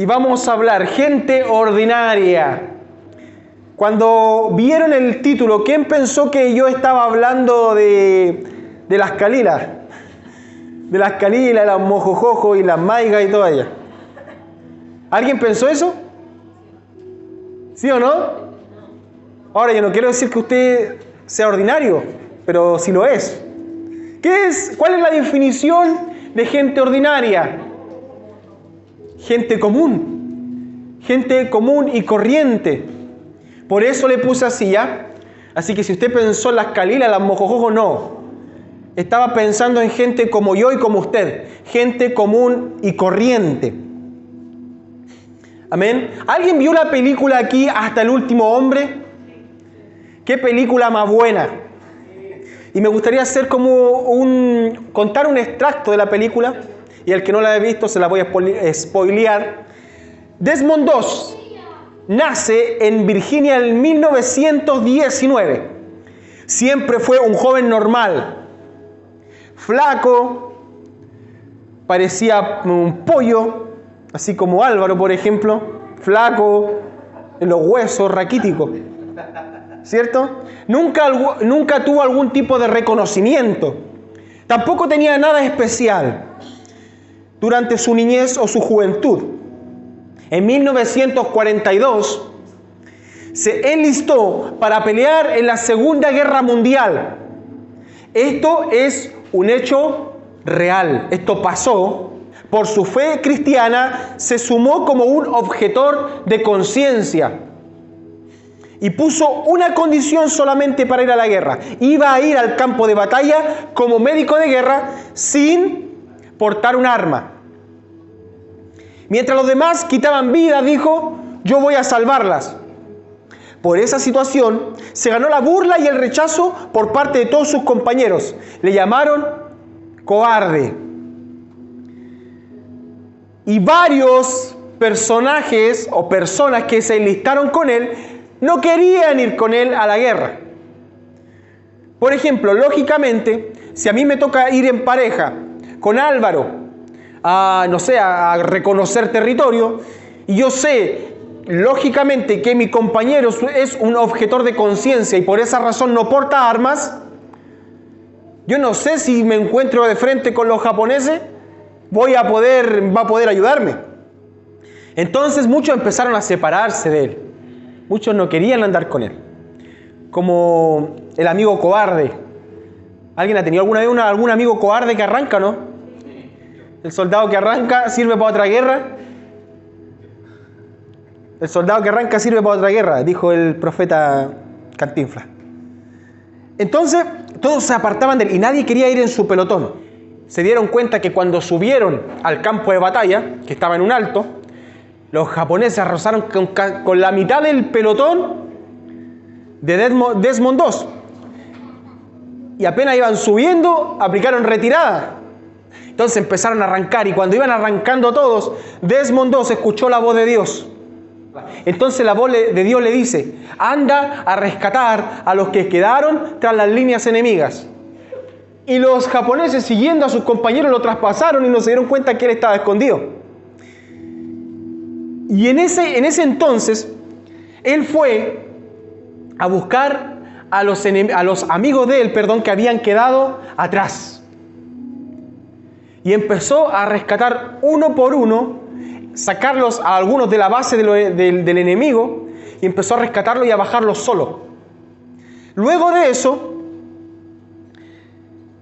y vamos a hablar gente ordinaria. Cuando vieron el título, ¿quién pensó que yo estaba hablando de las calilas? De las calilas, las mojojojo y las maigas y todas ellas. ¿Alguien pensó eso? ¿Sí o no? Ahora, yo no quiero decir que usted sea ordinario, pero sí lo es. ¿Qué es? ¿Cuál es la definición de gente ordinaria? Gente común y corriente. Por eso le puse así, ¿ya? Así que si usted pensó en las calilas, las mojojojos, no. Estaba pensando en gente como yo y como usted. Gente común y corriente. Amén. ¿Alguien vio la película aquí Hasta el último hombre? ¿Qué película más buena? Y me gustaría hacer contar un extracto de la película. Y el que no la haya visto se la voy a spoilear. Desmond II nace en Virginia en 1919. Siempre fue un joven normal. Flaco, parecía un pollo, así como Álvaro, por ejemplo. Flaco, en los huesos, raquítico. ¿Cierto? Nunca tuvo algún tipo de reconocimiento. Tampoco tenía nada especial durante su niñez o su juventud. En 1942 se enlistó para pelear en la Segunda Guerra Mundial. Esto es un hecho real. Esto pasó. Por su fe cristiana se sumó como un objetor de conciencia y puso una condición solamente para ir a la guerra. Iba a ir al campo de batalla como médico de guerra sin portar un arma. Mientras los demás quitaban vida, dijo, yo voy a salvarlas. Por esa situación se ganó la burla y el rechazo por parte de todos sus compañeros. Le llamaron cobarde. Y varios personajes o personas que se enlistaron con él no querían ir con él a la guerra. Por ejemplo, lógicamente, si a mí me toca ir en pareja con Álvaro a reconocer territorio, y yo sé, lógicamente, que mi compañero es un objetor de conciencia y por esa razón no porta armas, yo no sé si me encuentro de frente con los japoneses, va a poder ayudarme. Entonces muchos empezaron a separarse de él. Muchos no querían andar con él. Como el amigo cobarde. ¿Alguien ha tenido alguna vez algún amigo cobarde que arranca, no? El soldado que arranca sirve para otra guerra. El soldado que arranca sirve para otra guerra, dijo el profeta Cantinflas. Entonces, todos se apartaban de él y nadie quería ir en su pelotón. Se dieron cuenta que cuando subieron al campo de batalla, que estaba en un alto, los japoneses arrasaron con la mitad del pelotón de Desmond II. Y apenas iban subiendo, aplicaron retirada. Entonces empezaron a arrancar y cuando iban arrancando todos, Desmond II escuchó la voz de Dios. Entonces la voz de Dios le dice, anda a rescatar a los que quedaron tras las líneas enemigas. Y los japoneses, siguiendo a sus compañeros, lo traspasaron y no se dieron cuenta que él estaba escondido. Y en ese entonces, él fue a buscar a los amigos de él, que habían quedado atrás. Y empezó a rescatar uno por uno, sacarlos a algunos de la base del enemigo, y empezó a rescatarlos y a bajarlos solo. Luego de eso,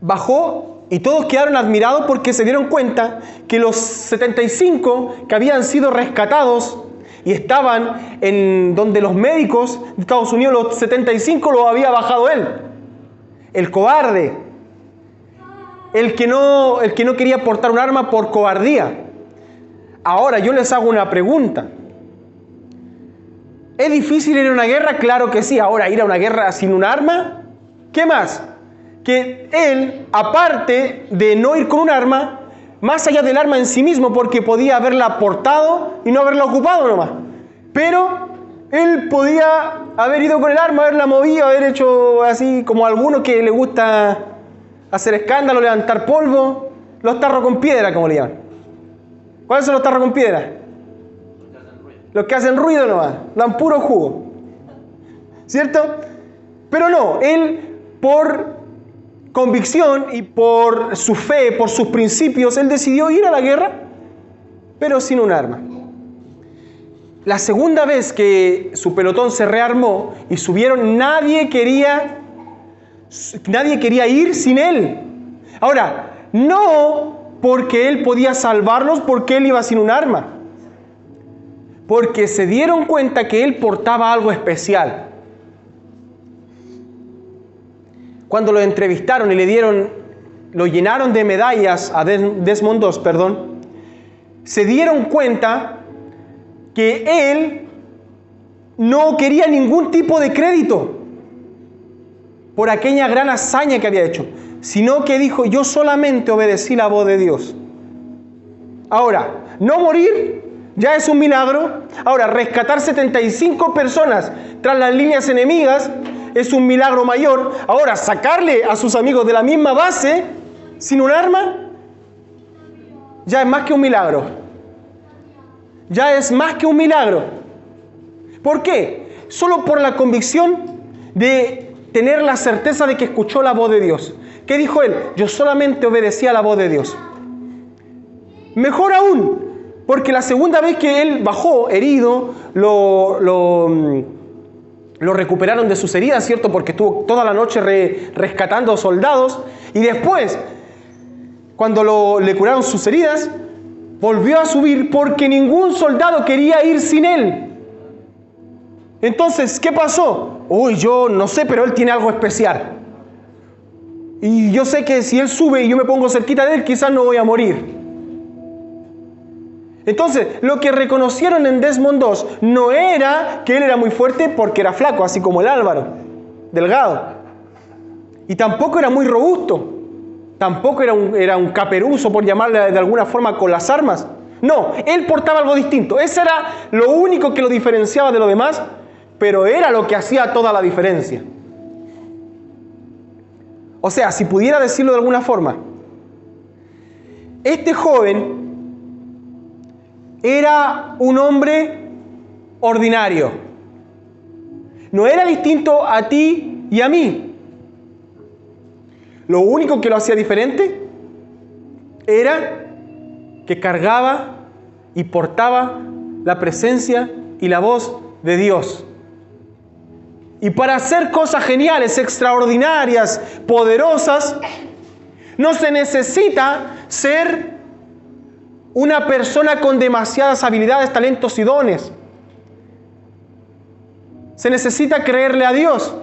bajó y todos quedaron admirados porque se dieron cuenta que los 75 que habían sido rescatados y estaban en donde los médicos de Estados Unidos, los 75 los había bajado él. El cobarde. El que no quería portar un arma por cobardía. Ahora yo les hago una pregunta. ¿Es difícil ir a una guerra? Claro que sí. Ahora, ir a una guerra sin un arma, ¿qué más? Que él, aparte de no ir con un arma, más allá del arma en sí mismo, porque podía haberla portado y no haberla ocupado nomás. Pero él podía haber ido con el arma, haberla movido, haber hecho así como a algunos que le gusta hacer escándalo, levantar polvo, los tarros con piedra, como le llaman. ¿Cuáles son los tarros con piedra? Los que hacen ruido nomás, dan puro jugo. ¿Cierto? Pero no, él por convicción y por su fe, por sus principios, él decidió ir a la guerra, pero sin un arma. La segunda vez que su pelotón se rearmó y subieron, nadie quería ir sin él. Ahora, no porque él podía salvarlos, porque él iba sin un arma, porque se dieron cuenta que él portaba algo especial. Cuando lo entrevistaron y lo llenaron de medallas a Desmond II, se dieron cuenta que él no quería ningún tipo de crédito por aquella gran hazaña que había hecho, sino que dijo: yo solamente obedecí la voz de Dios. Ahora, no morir ya es un milagro. Ahora, rescatar 75 personas tras las líneas enemigas es un milagro mayor. Ahora, sacarle a sus amigos de la misma base sin un arma ya es más que un milagro. Ya es más que un milagro. ¿Por qué? Solo por la convicción de tener la certeza de que escuchó la voz de Dios. ¿Qué dijo él? Yo solamente obedecí a la voz de Dios. Mejor aún, porque la segunda vez que él bajó herido, lo recuperaron de sus heridas, ¿cierto? Porque estuvo toda la noche rescatando soldados. Y después, cuando le curaron sus heridas, volvió a subir porque ningún soldado quería ir sin él. Entonces, ¿qué pasó? Uy, yo no sé, pero él tiene algo especial. Y yo sé que si él sube y yo me pongo cerquita de él, quizás no voy a morir. Entonces, lo que reconocieron en Desmond II no era que él era muy fuerte porque era flaco, así como el Álvaro, delgado. Y tampoco era muy robusto. Tampoco era un caperuzo, por llamarle de alguna forma, con las armas. No, él portaba algo distinto. Ese era lo único que lo diferenciaba de lo demás, pero era lo que hacía toda la diferencia. O sea, si pudiera decirlo de alguna forma, este joven era un hombre ordinario. No era distinto a ti y a mí. Lo único que lo hacía diferente era que cargaba y portaba la presencia y la voz de Dios. Y para hacer cosas geniales, extraordinarias, poderosas, no se necesita ser una persona con demasiadas habilidades, talentos y dones. Se necesita creerle a Dios.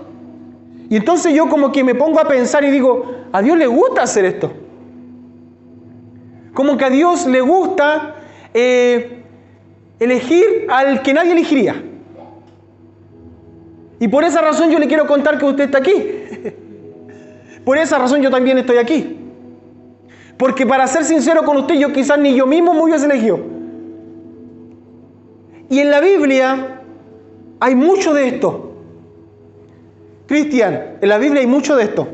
Y entonces yo como que me pongo a pensar y digo, a Dios le gusta hacer esto. Como que a Dios le gusta elegir al que nadie elegiría. Y por esa razón yo le quiero contar que usted está aquí. Por esa razón yo también estoy aquí. Porque para ser sincero con usted, yo quizás ni yo mismo me hubiese elegido. Y en la Biblia hay mucho de esto. Cristian, en la Biblia hay mucho de esto.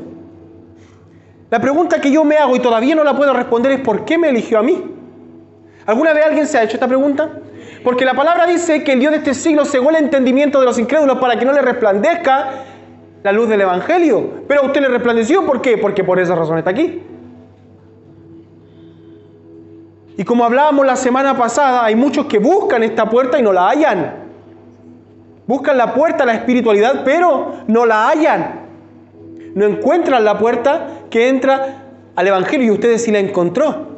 La pregunta que yo me hago y todavía no la puedo responder es ¿por qué me eligió a mí? ¿Alguna vez alguien se ha hecho esta pregunta? Porque la palabra dice que el Dios de este siglo cegó el entendimiento de los incrédulos para que no le resplandezca la luz del Evangelio. Pero a usted le resplandeció, ¿por qué? Porque por esa razón está aquí. Y como hablábamos la semana pasada, hay muchos que buscan esta puerta y no la hallan. Buscan la puerta a la espiritualidad, pero no la hallan. No encuentran la puerta que entra al Evangelio y usted sí la encontró.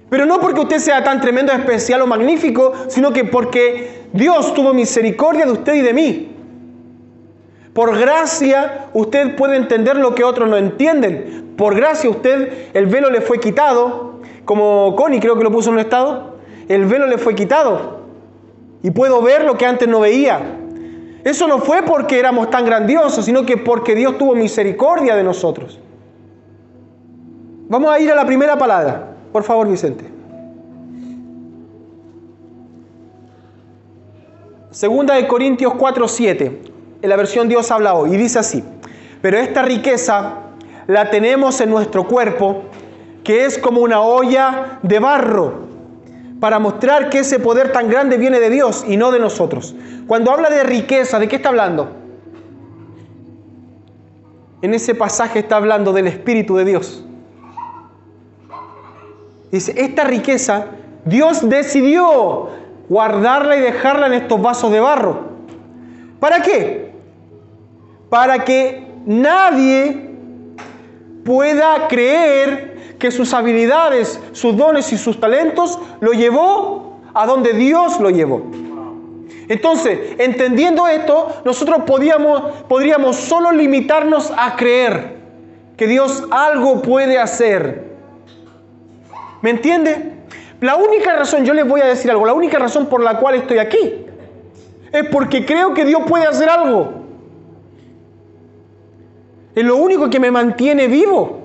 Pero no porque usted sea tan tremendo, especial o magnífico, sino que porque Dios tuvo misericordia de usted y de mí. Por gracia usted puede entender lo que otros no entienden. Por gracia usted, el velo le fue quitado, como Connie creo que lo puso en un estado, el velo le fue quitado. Y puedo ver lo que antes no veía. Eso no fue porque éramos tan grandiosos, sino que porque Dios tuvo misericordia de nosotros. Vamos a ir a la primera palabra. Por favor, Vicente. Segunda de Corintios 4:7. En la versión Dios habla hoy. Y dice así: pero esta riqueza la tenemos en nuestro cuerpo, que es como una olla de barro, para mostrar que ese poder tan grande viene de Dios y no de nosotros. Cuando habla de riqueza, ¿de qué está hablando? En ese pasaje está hablando del Espíritu de Dios. Dice, esta riqueza, Dios decidió guardarla y dejarla en estos vasos de barro. ¿Para qué? Para que nadie pueda creer que sus habilidades, sus dones y sus talentos lo llevó a donde Dios lo llevó. Entonces, entendiendo esto, nosotros podríamos solo limitarnos a creer que Dios algo puede hacer. ¿Me entiende? La única razón, yo les voy a decir algo, la única razón por la cual estoy aquí es porque creo que Dios puede hacer algo. Es lo único que me mantiene vivo.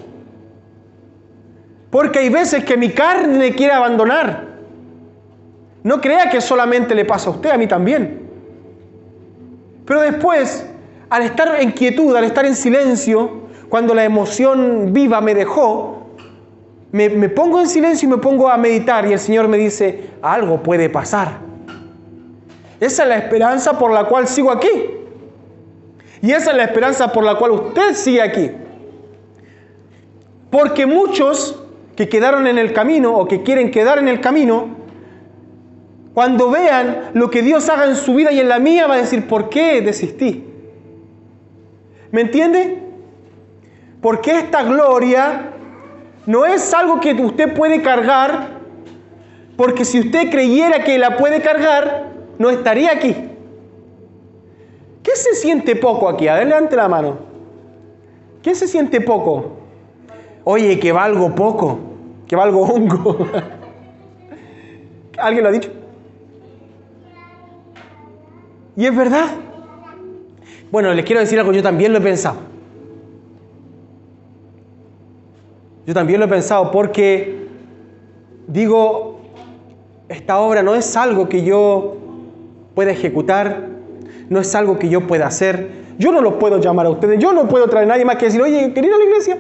Porque hay veces que mi carne quiere abandonar. No crea que solamente le pasa a usted, a mí también. Pero después, al estar en quietud, al estar en silencio, cuando la emoción viva me dejó, me pongo en silencio y me pongo a meditar y el Señor me dice, algo puede pasar. Esa es la esperanza por la cual sigo aquí. Y esa es la esperanza por la cual usted sigue aquí. Porque muchos que quedaron en el camino o que quieren quedar en el camino, cuando vean lo que Dios haga en su vida y en la mía, va a decir, ¿por qué desistí? ¿Me entiende? Porque esta gloria no es algo que usted puede cargar, porque si usted creyera que la puede cargar, no estaría aquí. ¿Qué se siente poco aquí? A ver, levante la mano. ¿Qué se siente poco? Oye, que valgo poco, que valgo hongo. ¿Alguien lo ha dicho? Y es verdad. Bueno, les quiero decir algo, yo también lo he pensado. Yo también lo he pensado porque digo, esta obra no es algo que yo pueda ejecutar, no es algo que yo pueda hacer. Yo no los puedo llamar a ustedes, yo no puedo traer a nadie más que decir, oye, ¿quería ir a la iglesia?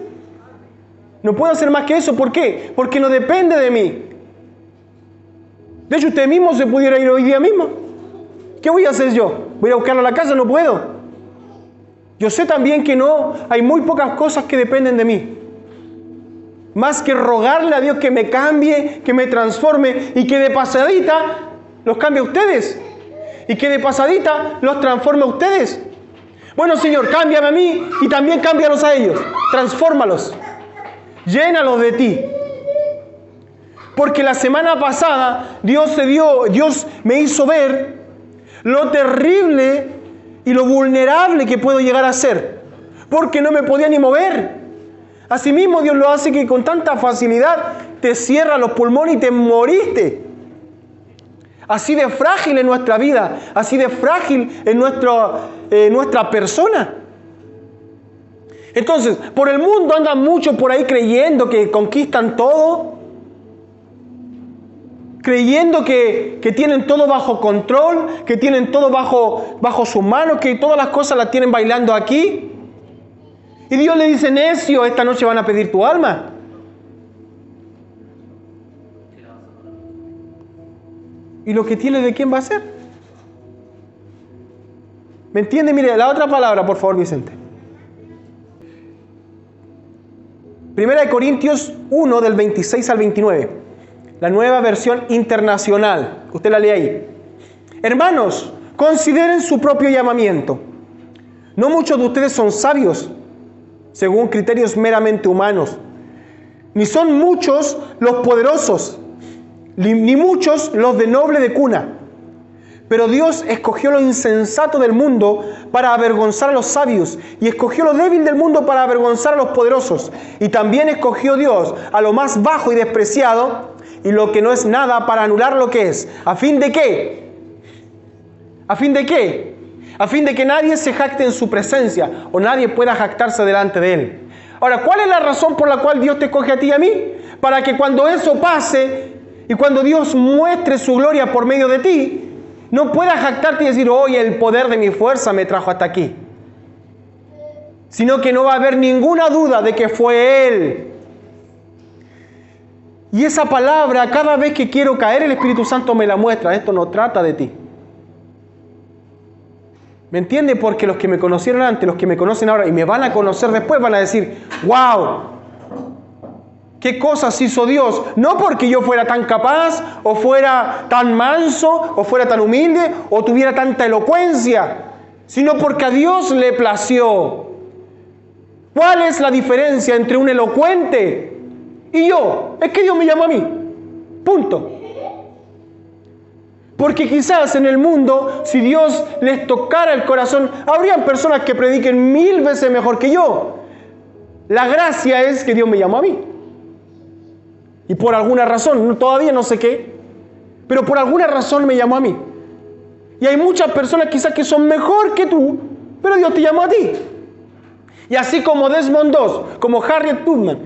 No puedo hacer más que eso. ¿Por qué? Porque no depende de mí. De hecho, usted mismo se pudiera ir hoy día mismo. ¿Qué voy a hacer yo? ¿Voy a buscarlo a la casa? No puedo. Yo sé también que no, hay muy pocas cosas que dependen de mí. Más que rogarle a Dios que me cambie, que me transforme y que de pasadita los cambie a ustedes. Y que de pasadita los transforme a ustedes. Bueno, Señor, cámbiame a mí y también cámbialos a ellos. Transfórmalos. Llénalos de ti. Porque la semana pasada Dios me hizo ver lo terrible y lo vulnerable que puedo llegar a ser. Porque no me podía ni mover. Asimismo, Dios lo hace que con tanta facilidad te cierra los pulmones y te moriste. Así de frágil es nuestra vida, así de frágil es nuestra persona. Entonces, por el mundo andan muchos por ahí creyendo que conquistan todo, creyendo que tienen todo bajo control, que tienen todo bajo sus manos, que todas las cosas las tienen bailando aquí. Y Dios le dice, necio, esta noche van a pedir tu alma. ¿Y lo que tiene de quién va a ser? ¿Me entiende? Mire, la otra palabra, por favor, Vicente. 1 Corintios 1, del 26 al 29. La nueva versión internacional. Usted la lee ahí. Hermanos, consideren su propio llamamiento. No muchos de ustedes son sabios, según criterios meramente humanos. Ni son muchos los poderosos, ni muchos los de noble de cuna. Pero Dios escogió lo insensato del mundo para avergonzar a los sabios, y escogió lo débil del mundo para avergonzar a los poderosos. Y también escogió Dios a lo más bajo y despreciado, y lo que no es nada, para anular lo que es. ¿A fin de qué? ¿A fin de qué? A fin de que nadie se jacte en su presencia, o nadie pueda jactarse delante de Él. Ahora, ¿cuál es la razón por la cual Dios te escoge a ti y a mí? Para que cuando eso pase, y cuando Dios muestre su gloria por medio de ti, no puedas jactarte y decir, oye, el poder de mi fuerza me trajo hasta aquí. Sino que no va a haber ninguna duda de que fue Él. Y esa palabra, cada vez que quiero caer, el Espíritu Santo me la muestra. Esto no trata de ti. ¿Me entiende? Porque los que me conocieron antes, los que me conocen ahora y me van a conocer después, van a decir, ¡wow! ¿Qué cosas hizo Dios? No porque yo fuera tan capaz, o fuera tan manso, o fuera tan humilde, o tuviera tanta elocuencia, sino porque a Dios le plació. ¿Cuál es la diferencia entre un elocuente y yo? Es que Dios me llama a mí. Punto. Porque quizás en el mundo, si Dios les tocara el corazón, habrían personas que prediquen 1000 veces mejor que yo. La gracia es que Dios me llamó a mí. Y por alguna razón, todavía no sé qué, pero por alguna razón me llamó a mí. Y hay muchas personas quizás que son mejor que tú, pero Dios te llamó a ti. Y así como Desmond II, como Harriet Tubman,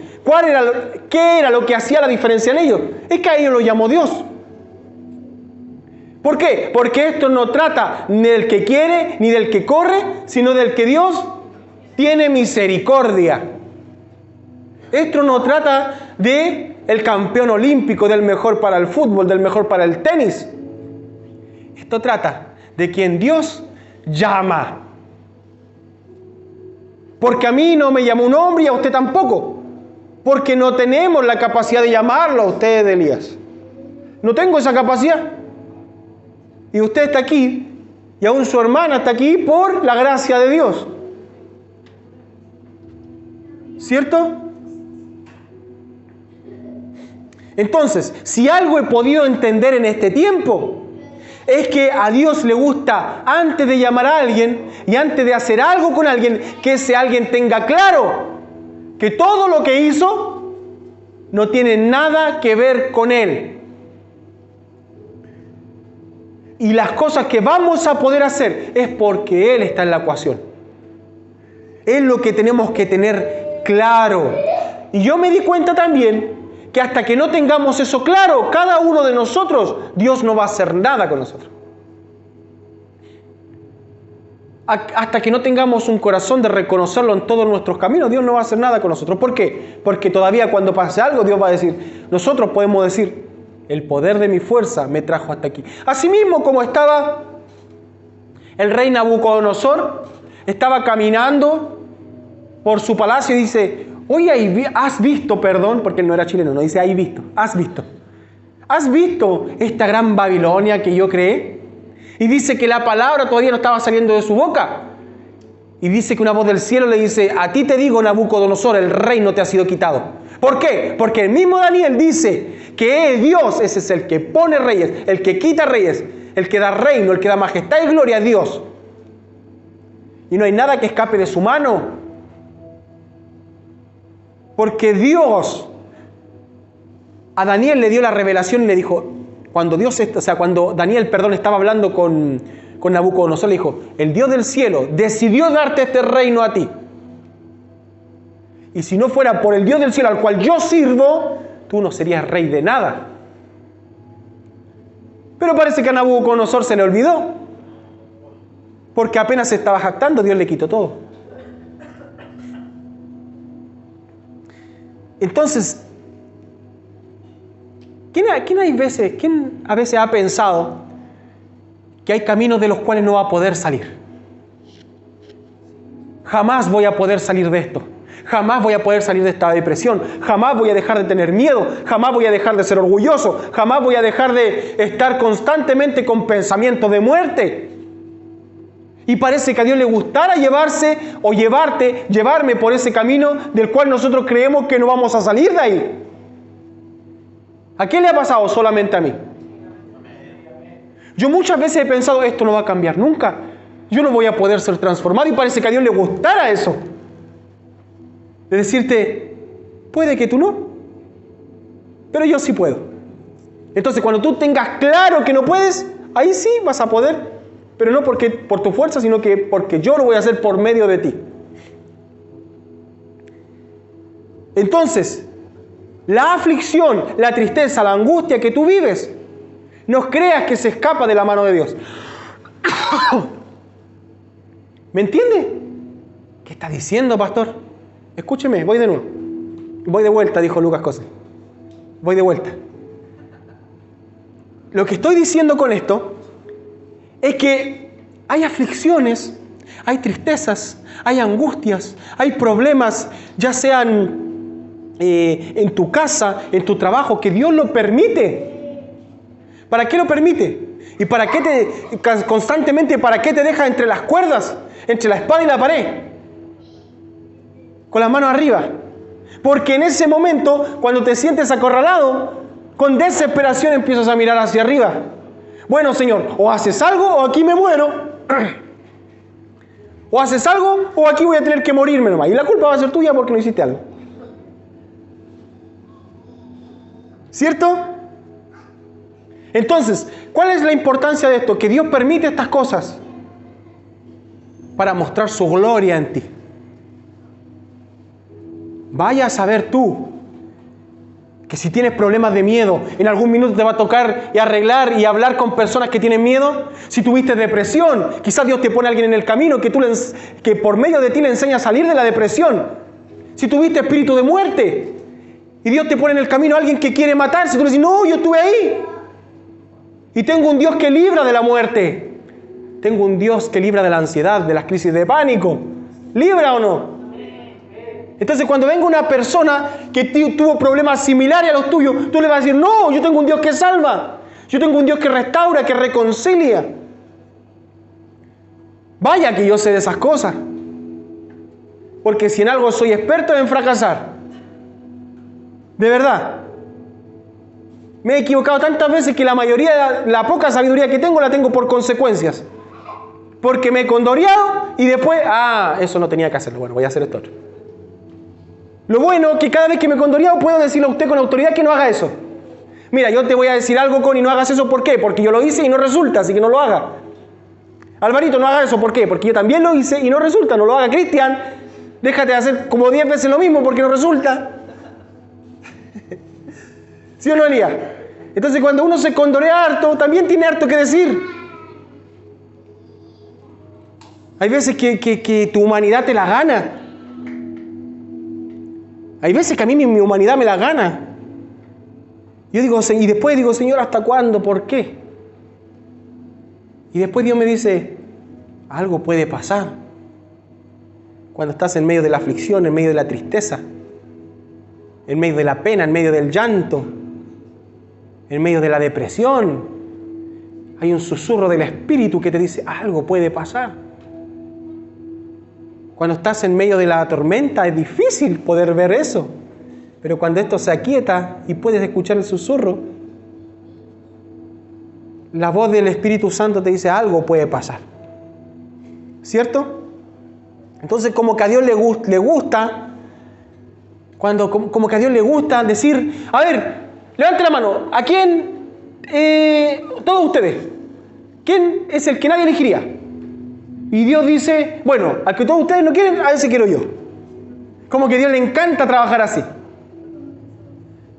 ¿qué era lo que hacía la diferencia en ellos? Es que a ellos los llamó Dios. ¿Por qué? Porque esto no trata ni del que quiere, ni del que corre, sino del que Dios tiene misericordia. Esto no trata de el campeón olímpico, del mejor para el fútbol, del mejor para el tenis. Esto trata de quien Dios llama. Porque a mí no me llamó un hombre y a usted tampoco. Porque no tenemos la capacidad de llamarlo a usted, Elías. No tengo esa capacidad. Y usted está aquí, y aún su hermana está aquí por la gracia de Dios. ¿Cierto? Entonces, si algo he podido entender en este tiempo, es que a Dios le gusta, antes de llamar a alguien y antes de hacer algo con alguien, que ese alguien tenga claro que todo lo que hizo no tiene nada que ver con él. Y las cosas que vamos a poder hacer es porque Él está en la ecuación. Es lo que tenemos que tener claro. Y yo me di cuenta también que hasta que no tengamos eso claro, cada uno de nosotros, Dios no va a hacer nada con nosotros. Hasta que no tengamos un corazón de reconocerlo en todos nuestros caminos, Dios no va a hacer nada con nosotros. ¿Por qué? Porque todavía cuando pase algo, Dios va a decir, nosotros podemos decir, el poder de mi fuerza me trajo hasta aquí. Asimismo, como estaba el rey Nabucodonosor, estaba caminando por su palacio y dice, oye, ¿has visto, perdón? Porque él no era chileno, no dice, ¿has visto esta gran Babilonia que yo creé? Y dice que la palabra todavía no estaba saliendo de su boca. Y dice que una voz del cielo le dice, a ti te digo, Nabucodonosor, el reino te ha sido quitado. ¿Por qué? Porque el mismo Daniel dice que Dios ese es el que pone reyes, el que quita reyes, el que da reino, el que da majestad y gloria a Dios. Y no hay nada que escape de su mano. Porque Dios a Daniel le dio la revelación y le dijo, cuando Daniel estaba hablando con Nabucodonosor, le dijo, el Dios del cielo decidió darte este reino a ti. Y si no fuera por el Dios del cielo al cual yo sirvo, tú no serías rey de nada. Pero parece que a Nabucodonosor se le olvidó. Porque apenas se estaba jactando, Dios le quitó todo. Entonces, ¿quién a veces ha pensado que hay caminos de los cuales no va a poder salir? Jamás voy a poder salir de esto. Jamás voy a poder salir de esta depresión. Jamás voy a dejar de tener miedo. Jamás voy a dejar de ser orgulloso. Jamás voy a dejar de estar constantemente con pensamientos de muerte. Y parece que a Dios le gustara llevarme por ese camino del cual nosotros creemos que no vamos a salir de ahí. ¿A quién le ha pasado? Solamente a mí. Yo muchas veces he pensado, esto no va a cambiar nunca. Yo no voy a poder ser transformado y parece que a Dios le gustara eso. De decirte, puede que tú no, pero yo sí puedo. Entonces cuando tú tengas claro que no puedes, ahí sí vas a poder, pero no por tu fuerza, sino que porque yo lo voy a hacer por medio de ti. Entonces, la aflicción, la tristeza, la angustia que tú vives, no creas que se escapa de la mano de Dios. ¿Me entiende? ¿Qué está diciendo, pastor? Escúcheme, voy de nuevo. Voy de vuelta, dijo Lucas Cose. Voy de vuelta. Lo que estoy diciendo con esto es que hay aflicciones, hay tristezas, hay angustias, hay problemas, ya sean en tu casa, en tu trabajo, que Dios lo permite. ¿Para qué lo permite? ¿Y para qué constantemente, para qué te deja entre las cuerdas, entre la espada y la pared? Con las manos arriba. Porque en ese momento, cuando te sientes acorralado, con desesperación empiezas a mirar hacia arriba. Bueno, Señor, o haces algo o aquí me muero. O haces algo o aquí voy a tener que morirme nomás. Y la culpa va a ser tuya porque no hiciste algo. ¿Cierto? Entonces, ¿cuál es la importancia de esto? Que Dios permite estas cosas para mostrar su gloria en ti. Vaya a saber tú que si tienes problemas de miedo, en algún minuto te va a tocar y arreglar y hablar con personas que tienen miedo. Si tuviste depresión, quizás Dios te pone a alguien en el camino que por medio de ti le enseña a salir de la depresión. Si tuviste espíritu de muerte y Dios te pone en el camino a alguien que quiere matarse, tú le dices, no, yo estuve ahí. Y tengo un Dios que libra de la muerte. Tengo un Dios que libra de la ansiedad, de las crisis de pánico. ¿Libra o no? Entonces cuando venga una persona que tuvo problemas similares a los tuyos, tú le vas a decir, no, yo tengo un Dios que salva. Yo tengo un Dios que restaura, que reconcilia. Vaya que yo sé de esas cosas. Porque si en algo soy experto en fracasar. De verdad. Me he equivocado tantas veces que la poca sabiduría que tengo la tengo por consecuencias. Porque me he condoreado y después, eso no tenía que hacerlo. Bueno, voy a hacer esto otro. Lo bueno es que cada vez que me he condoreado puedo decirle a usted con autoridad que no haga eso. Mira, yo te voy a decir algo y no hagas eso. ¿Por qué? Porque yo lo hice y no resulta, así que no lo haga. Alvarito, no haga eso. ¿Por qué? Porque yo también lo hice y no resulta, no lo haga. Cristian, déjate de hacer como 10 veces lo mismo porque no resulta. ¿Sí o no, Elías? Entonces cuando uno se condorea harto, también tiene harto que decir. Hay veces que tu humanidad te la gana. Hay veces que a mí mi humanidad me la gana. Yo digo, y después digo, Señor, ¿hasta cuándo? ¿Por qué? Y después Dios me dice, algo puede pasar. Cuando estás en medio de la aflicción, en medio de la tristeza, en medio de la pena, en medio del llanto, en medio de la depresión, hay un susurro del Espíritu que te dice, algo puede pasar. Cuando estás en medio de la tormenta es difícil poder ver eso. Pero cuando esto se aquieta y puedes escuchar el susurro, la voz del Espíritu Santo te dice algo puede pasar. ¿Cierto? Entonces como que a Dios le gusta, como que a Dios le gusta decir, a ver, levante la mano, ¿a quién? Todos ustedes. ¿Quién es el que nadie elegiría? Y Dios dice, bueno, al que todos ustedes no quieren, a ese quiero yo. Como que a Dios le encanta trabajar así.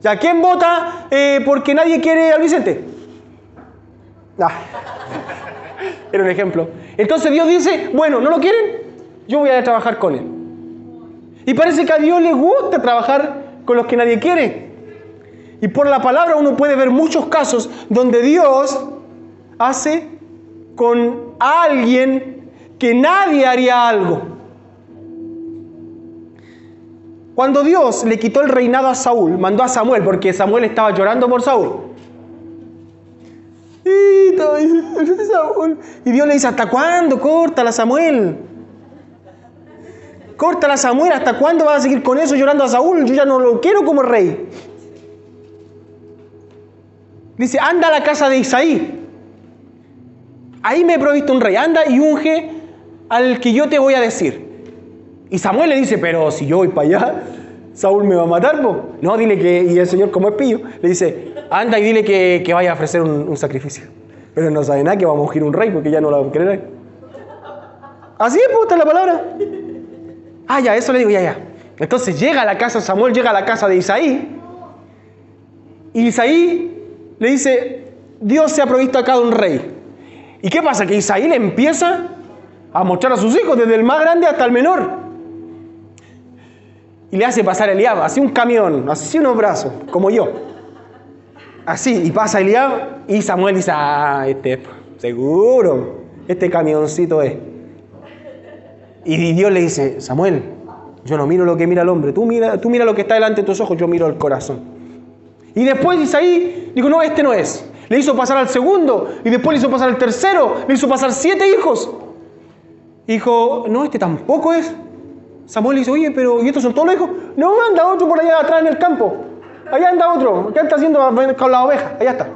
¿Ya quién vota porque nadie quiere al Vicente? Era un ejemplo. Entonces Dios dice, bueno, ¿no lo quieren? Yo voy a trabajar con él. Y parece que a Dios le gusta trabajar con los que nadie quiere. Y por la palabra uno puede ver muchos casos donde Dios hace con alguien que nadie haría algo. Cuando Dios le quitó el reinado a Saúl, mandó a Samuel, porque Samuel estaba llorando por Saúl. Y Dios le dice, ¿hasta cuándo? Córtala, Samuel. Córtala, Samuel. ¿Hasta cuándo vas a seguir con eso llorando a Saúl? Yo ya no lo quiero como rey. Dice, anda a la casa de Isaí. Ahí me he provisto un rey. Anda y unge al que yo te voy a decir. Y Samuel le dice, pero si yo voy para allá, Saúl me va a matar, ¿no? No, dile que, y el Señor como es pillo, le dice, anda y dile que vaya a ofrecer un sacrificio. Pero no sabe nada que vamos a ungir un rey porque ya no lo va a querer. Así es, puta la palabra. Ya, eso le digo, ya. Entonces Samuel llega a la casa de Isaí. Y Isaí le dice, Dios se ha provisto acá de un rey. ¿Y qué pasa? Que Isaí le empieza a mostrar a sus hijos, desde el más grande hasta el menor. Y le hace pasar Eliab, así un camión, así unos brazos, como yo. Así, y pasa Eliab, y Samuel dice, seguro, este camioncito es. Y Dios le dice, Samuel, yo no miro lo que mira el hombre, tú mira lo que está delante de tus ojos, yo miro el corazón. Y después Isaí dijo, no, este no es. Le hizo pasar al segundo, y después le hizo pasar al tercero, le hizo pasar 7 hijos. Y dijo, no, este tampoco es. Samuel le dice, oye, pero ¿y estos son todos los hijos? No, anda otro por allá atrás en el campo. Allá anda otro. ¿Qué está haciendo con las ovejas? Allá está.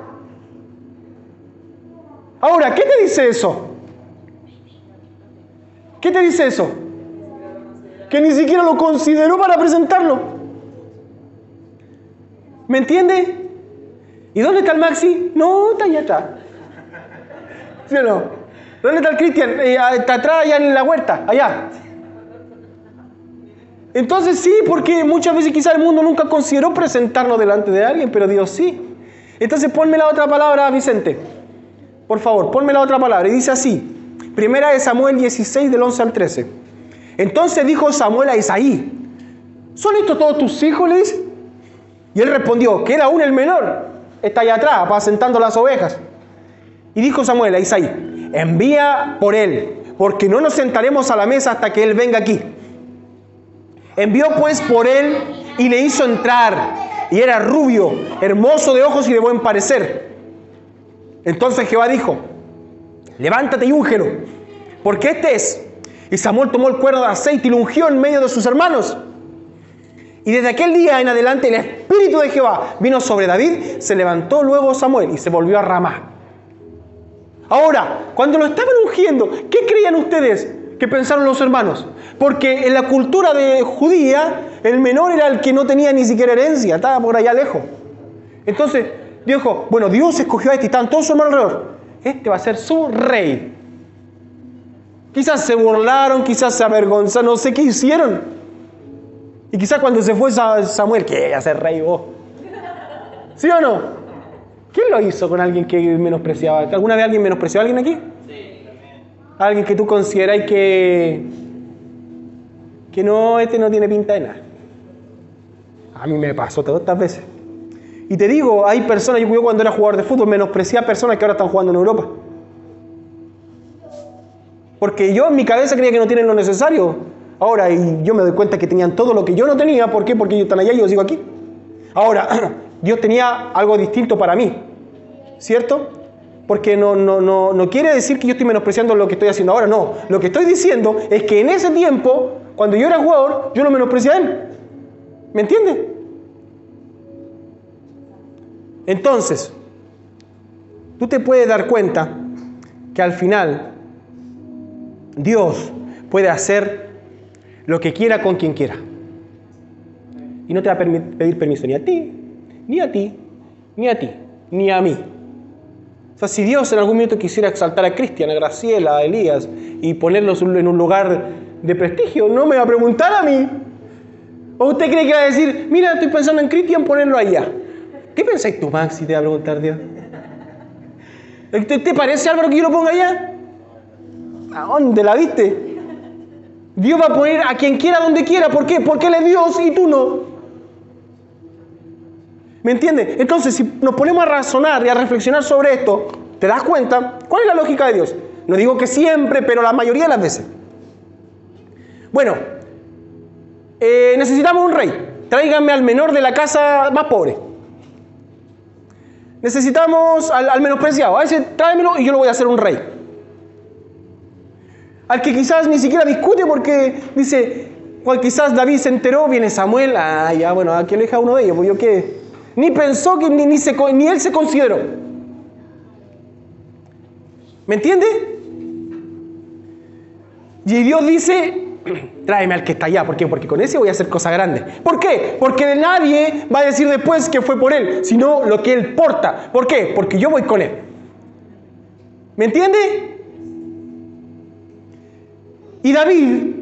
Ahora, ¿qué te dice eso? ¿Qué te dice eso? Que ni siquiera lo consideró para presentarlo. ¿Me entiende? ¿Y dónde está el Maxi? No, está allá atrás. ¿Sí o no? ¿Dónde está el Cristian? Está atrás, allá en la huerta, allá. Entonces sí, porque muchas veces quizás el mundo nunca consideró presentarnos delante de alguien, pero Dios sí. Entonces ponme la otra palabra, Vicente. Por favor, ponme la otra palabra. Y dice así. Primera de Samuel 16, del 11 al 13. Entonces dijo Samuel a Isaí, ¿son estos todos tus hijos? Le dice. Y él respondió, queda aún el menor. Está allá atrás, apacentando las ovejas. Y dijo Samuel a Isaí, envía por él, porque no nos sentaremos a la mesa hasta que él venga aquí. Envió pues por él y le hizo entrar. Y era rubio, hermoso de ojos y de buen parecer. Entonces Jehová dijo, levántate y úngelo, porque este es. Y Samuel tomó el cuerno de aceite y lo ungió en medio de sus hermanos. Y desde aquel día en adelante el Espíritu de Jehová vino sobre David. Se levantó luego Samuel y se volvió a Ramá. Ahora, cuando lo estaban ungiendo, ¿qué creían ustedes que pensaron los hermanos? Porque en la cultura de judía, el menor era el que no tenía ni siquiera herencia, estaba por allá lejos. Entonces, dijo, bueno, Dios escogió a este y estaban todos sus hermanos alrededor. Este va a ser su rey. Quizás se burlaron, quizás se avergonzaron, no sé qué hicieron. Y quizás cuando se fue Samuel, ¿qué va a ser rey vos? ¿Sí o no? ¿Quién lo hizo con alguien que menospreciaba? ¿Alguna vez alguien menospreció a alguien aquí? Sí, también. Alguien que tú consideráis que no, este no tiene pinta de nada. A mí me pasó todas estas veces. Y te digo, hay personas, yo cuando era jugador de fútbol menosprecié a personas que ahora están jugando en Europa. Porque yo en mi cabeza creía que no tienen lo necesario. Ahora, y yo me doy cuenta que tenían todo lo que yo no tenía. ¿Por qué? Porque ellos están allá y yo sigo aquí. Ahora, Dios tenía algo distinto para mí. ¿Cierto? Porque no quiere decir que yo estoy menospreciando lo que estoy haciendo ahora. No. Lo que estoy diciendo es que en ese tiempo, cuando yo era jugador, yo lo menosprecié a él. ¿Me entiendes? Entonces, tú te puedes dar cuenta que al final Dios puede hacer lo que quiera con quien quiera. Y no te va a pedir permiso ni a ti, ni a ti, ni a ti, ni a mí. O sea, si Dios en algún momento quisiera exaltar a Cristian, a Graciela, a Elías y ponerlos en un lugar de prestigio, no me va a preguntar a mí. ¿O usted cree que va a decir, mira, estoy pensando en Cristian, ponerlo allá? ¿Qué pensáis tú, Max, si te va a preguntar Dios? ¿Te parece, Álvaro, que yo lo ponga allá? ¿A dónde la viste? Dios va a poner a quien quiera donde quiera. ¿Por qué? Porque Él es Dios y tú no. ¿Me entiendes? Entonces, si nos ponemos a razonar y a reflexionar sobre esto, ¿te das cuenta? ¿Cuál es la lógica de Dios? No digo que siempre, pero la mayoría de las veces. Bueno, necesitamos un rey. Tráiganme al menor de la casa más pobre. Necesitamos al menospreciado. A ese tráemelo y yo lo voy a hacer un rey. Al que quizás ni siquiera discute porque dice, cual quizás David se enteró, viene Samuel, ya bueno, aquí lo deja uno de ellos, pues yo qué. Ni pensó que ni él se consideró. ¿Me entiende? Y Dios dice, tráeme al que está allá. ¿Por qué? Porque con ese voy a hacer cosas grandes. ¿Por qué? Porque nadie va a decir después que fue por él, sino lo que él porta. ¿Por qué? Porque yo voy con él. ¿Me entiende? Y David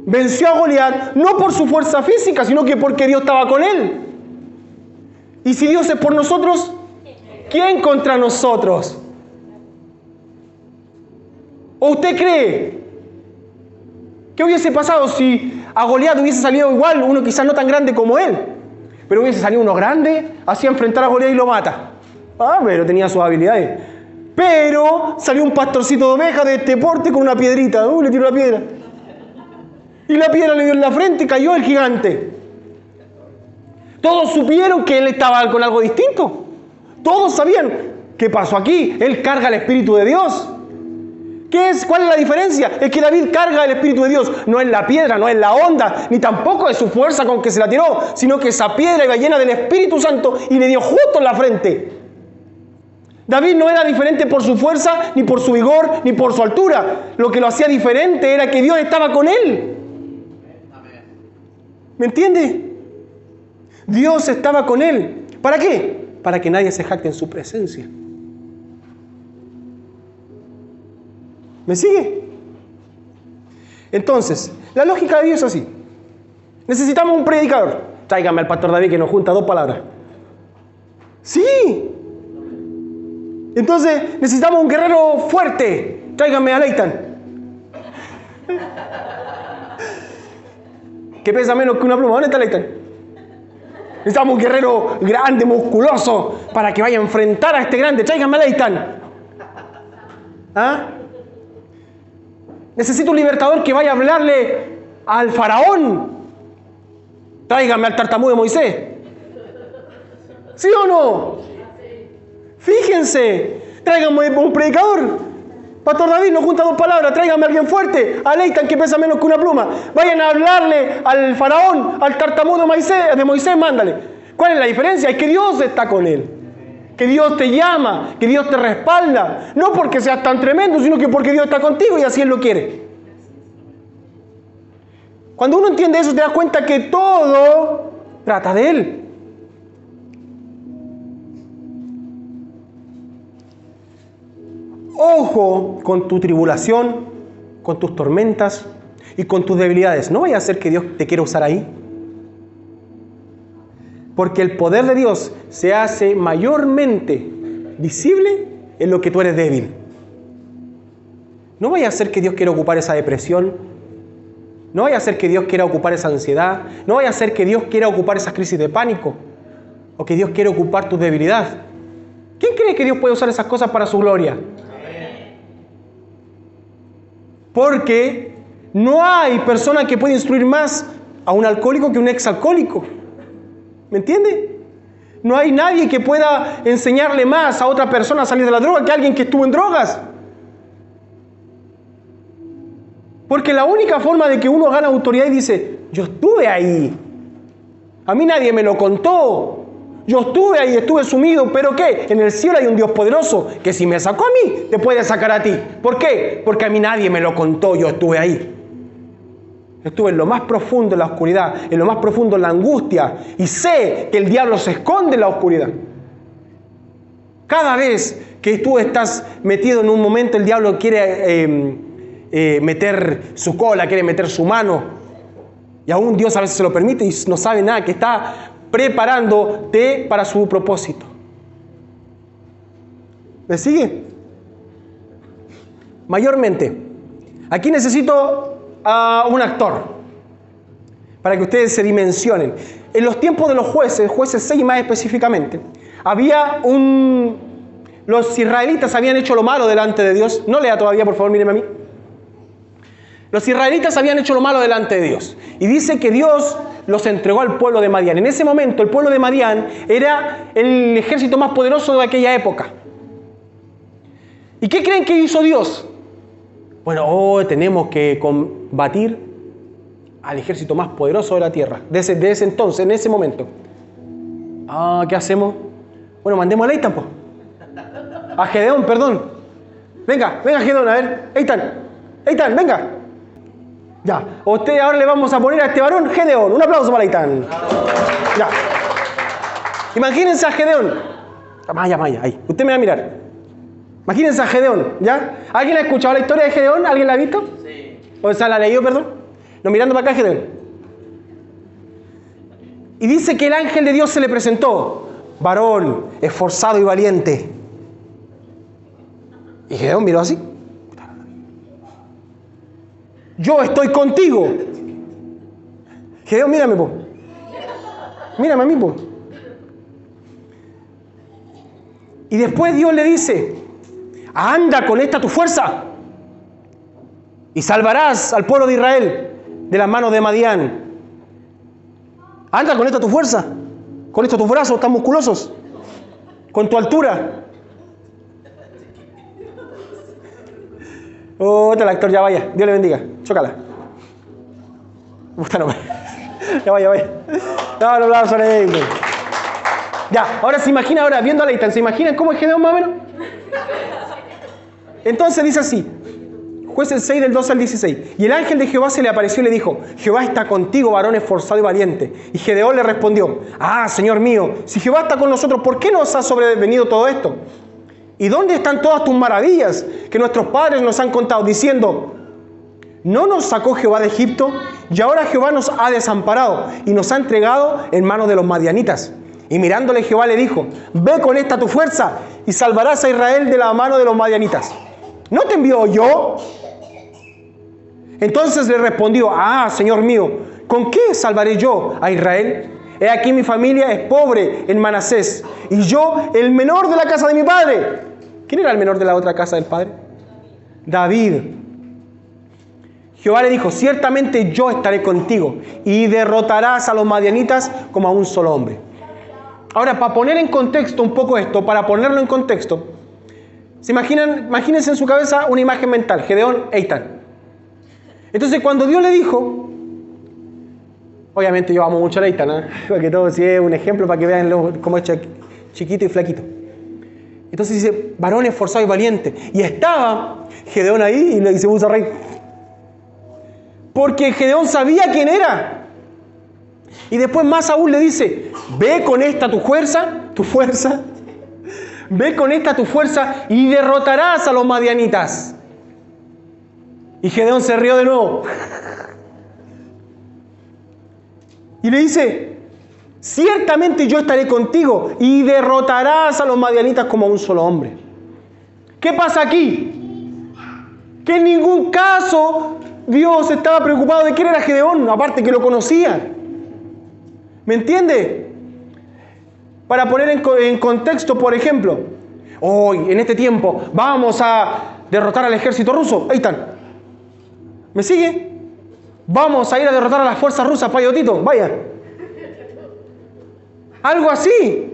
venció a Goliat no por su fuerza física, sino que porque Dios estaba con él. Y si Dios es por nosotros, ¿quién contra nosotros? ¿O usted cree qué hubiese pasado si a Goliat hubiese salido igual, uno quizás no tan grande como él, pero hubiese salido uno grande, así a enfrentar a Goliat y lo mata? Pero tenía sus habilidades. Pero salió un pastorcito de oveja de este porte con una piedrita. Le tiró la piedra. Y la piedra le dio en la frente y cayó el gigante. Todos supieron que él estaba con algo distinto. Todos sabían qué pasó aquí. Él carga el Espíritu de Dios. ¿Cuál es la diferencia? Es que David carga el Espíritu de Dios. No es la piedra, no es la onda, ni tampoco es su fuerza con que se la tiró, sino que esa piedra iba llena del Espíritu Santo y le dio justo en la frente. David no era diferente por su fuerza, ni por su vigor, ni por su altura. Lo que lo hacía diferente era que Dios estaba con él. ¿Me entiende? Dios estaba con él. ¿Para qué? Para que nadie se jacte en su presencia. ¿Me sigue? Entonces, la lógica de Dios es así. Necesitamos un predicador. Tráigame al pastor David que nos junta 2 palabras. Sí. Entonces, necesitamos un guerrero fuerte. Tráigame a Leitan. ¿Qué pesa menos que una pluma? ¿Dónde está Leitan? Necesitamos un guerrero grande, musculoso, para que vaya a enfrentar a este grande. Tráigame a Leitan. Necesito un libertador que vaya a hablarle al faraón. Tráigame al tartamudo de Moisés. ¿Sí o no? Fíjense. Tráigame un predicador. Pastor David nos junta 2 palabras. Tráigame a alguien fuerte. A Leitan que pesa menos que una pluma. Vayan a hablarle al faraón, al tartamudo de Moisés, mándale. ¿Cuál es la diferencia? Es que Dios está con él. Que Dios te llama, que Dios te respalda. No porque seas tan tremendo, sino que porque Dios está contigo y así Él lo quiere. Cuando uno entiende eso, te das cuenta que todo trata de Él. Ojo con tu tribulación, con tus tormentas y con tus debilidades. No vaya a ser que Dios te quiera usar ahí. Porque el poder de Dios se hace mayormente visible en lo que tú eres débil. No vaya a ser que Dios quiera ocupar esa depresión. No vaya a ser que Dios quiera ocupar esa ansiedad. No vaya a ser que Dios quiera ocupar esas crisis de pánico. O que Dios quiera ocupar tu debilidad. ¿Quién cree que Dios puede usar esas cosas para su gloria? Porque no hay persona que pueda instruir más a un alcohólico que un exalcohólico. ¿Me entiende? No hay nadie que pueda enseñarle más a otra persona a salir de la droga que alguien que estuvo en drogas. Porque la única forma de que uno gana autoridad y dice, yo estuve ahí. A mí nadie me lo contó. Yo estuve ahí, estuve sumido. ¿Pero qué? En el cielo hay un Dios poderoso que si me sacó a mí, te puede sacar a ti. ¿Por qué? Porque a mí nadie me lo contó, yo estuve ahí. Estuve en lo más profundo de la oscuridad, en lo más profundo de la angustia. Y sé que el diablo se esconde en la oscuridad. Cada vez que tú estás metido en un momento, el diablo quiere meter su cola, quiere meter su mano. Y aún Dios a veces se lo permite y no sabe nada, que está preparándote para su propósito. ¿Me sigue? Mayormente. Aquí necesito a un actor para que ustedes se dimensionen. En los tiempos de los jueces 6 más específicamente, los israelitas habían hecho lo malo delante de Dios. No lea todavía, por favor, míreme a mí. Los israelitas habían hecho lo malo delante de Dios. Y dice que Dios los entregó al pueblo de Madián. En ese momento, el pueblo de Madián era el ejército más poderoso de aquella época. ¿Y qué creen que hizo Dios? Bueno, tenemos que combatir al ejército más poderoso de la tierra. De ese entonces, en ese momento. ¿Qué hacemos? Bueno, mandemos a Leitan, pues. A Gedeón, perdón. Venga, Gedeón, a ver. Eitan, venga. Ya, a usted ahora le vamos a poner a este varón Gedeón. Un aplauso para Eitan. Ya. Imagínense a Gedeón. Vaya, ahí. Usted me va a mirar. Imagínense a Gedeón, ¿ya? ¿Alguien ha escuchado la historia de Gedeón? ¿Alguien la ha visto? Sí. O sea, la ha leído, perdón. No, mirando para acá, Gedeón. Y dice que el ángel de Dios se le presentó. Varón, esforzado y valiente. Y Gedeón miró así. Yo estoy contigo. Gedeón, mírame, po. Mírame a mí, po. Y después Dios le dice, anda con esta tu fuerza y salvarás al pueblo de Israel de las manos de Madián. Anda con esta tu fuerza, con estos tus brazos tan musculosos, con tu altura. El actor, ya vaya, Dios le bendiga, chócala. No, ya vaya. No, no, ya, ahora se imagina, viendo a Leighton, ¿se imaginan cómo es Gedeón más o menos? Entonces dice así, Jueces 6 del 12 al 16. Y el ángel de Jehová se le apareció y le dijo, Jehová está contigo, varón esforzado y valiente. Y Gedeón le respondió, Señor mío, si Jehová está con nosotros, ¿por qué nos ha sobrevenido todo esto? ¿Y dónde están todas tus maravillas que nuestros padres nos han contado, diciendo, ¿no nos sacó Jehová de Egipto? Y ahora Jehová nos ha desamparado y nos ha entregado en manos de los madianitas. Y mirándole Jehová le dijo, ve con esta tu fuerza y salvarás a Israel de la mano de los madianitas. ¿No te envío yo? Entonces le respondió, Señor mío, ¿con qué salvaré yo a Israel? He aquí mi familia es pobre en Manasés, y yo el menor de la casa de mi padre. ¿Quién era el menor de la otra casa del padre? David. Jehová le dijo, ciertamente yo estaré contigo, y derrotarás a los madianitas como a un solo hombre. Ahora, para poner en contexto un poco esto, para ponerlo en contexto, imagínense en su cabeza una imagen mental, Gedeón, Eitan. Entonces, cuando Dios le dijo, obviamente yo amo mucho a Eitan, ¿eh? Porque todo sí es un ejemplo para que vean cómo es chiquito y flaquito. Entonces dice, varón esforzado y valiente. Y estaba Gedeón ahí y se puso a reír. Porque Gedeón sabía quién era. Y después más aún le dice, ve con esta tu fuerza, ve con esta tu fuerza y derrotarás a los madianitas. Y Gedeón se rió de nuevo. Y le dice, ciertamente yo estaré contigo y derrotarás a los madianitas como a un solo hombre. ¿Qué pasa aquí? Que en ningún caso Dios estaba preocupado de quién era Gedeón, aparte que lo conocía. ¿Me entiende? Para poner en contexto, por ejemplo, hoy, en este tiempo, vamos a derrotar al ejército ruso. Ahí están. ¿Me sigue? Vamos a ir a derrotar a las fuerzas rusas, payotito, vaya. Algo así.